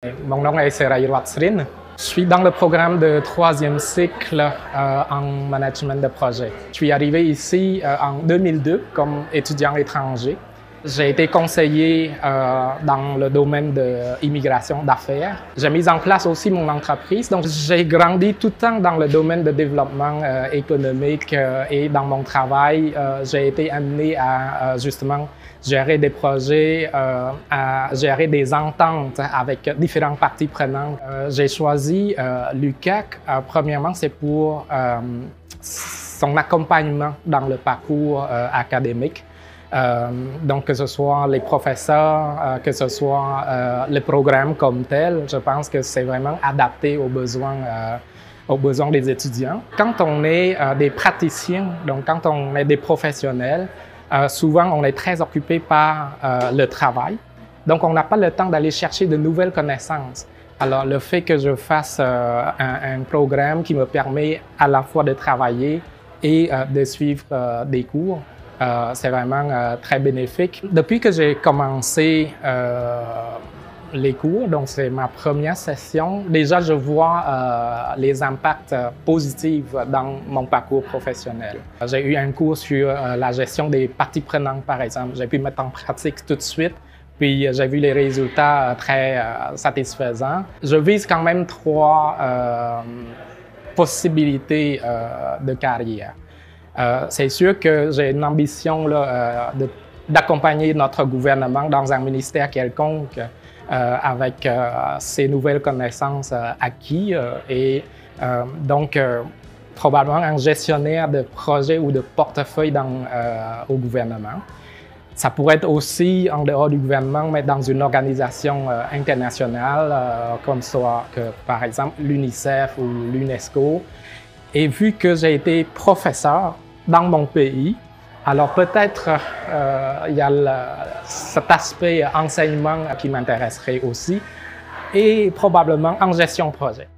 Mon nom est Seraï Watsrin. Je suis dans le programme de 3e cycle en management de projet. Je suis arrivé ici en 2002 comme étudiant étranger. J'ai été conseiller dans le domaine de l'immigration d'affaires. J'ai mis en place aussi mon entreprise. Donc, j'ai grandi tout le temps dans le domaine de développement économique et dans mon travail, j'ai été amené à justement gérer des projets, à gérer des ententes avec différentes parties prenantes. J'ai choisi l'UQAC. Premièrement, c'est pour son accompagnement dans le parcours académique. Donc, que ce soit les professeurs, que ce soit le programme comme tel, je pense que c'est vraiment adapté aux besoins des étudiants. Quand on est des praticiens, donc quand on est des professionnels, souvent on est très occupé par le travail. Donc, on n'a pas le temps d'aller chercher de nouvelles connaissances. Alors, le fait que je fasse un programme qui me permet à la fois de travailler et de suivre des cours, c'est vraiment très bénéfique. Depuis que j'ai commencé les cours, donc c'est ma première session, déjà je vois les impacts positifs dans mon parcours professionnel. J'ai eu un cours sur la gestion des parties prenantes, par exemple. J'ai pu mettre en pratique tout de suite, puis j'ai vu les résultats très satisfaisants. Je vise quand même 3 possibilités de carrière. C'est sûr que j'ai une ambition d'accompagner notre gouvernement dans un ministère quelconque avec ces nouvelles connaissances acquises et donc probablement un gestionnaire de projet ou de portefeuille au gouvernement. Ça pourrait être aussi en dehors du gouvernement, mais dans une organisation internationale comme soit par exemple l'UNICEF ou l'UNESCO. Et vu que j'ai été professeur dans mon pays, alors peut-être il y a cet aspect enseignement qui m'intéresserait aussi et probablement en gestion de projet.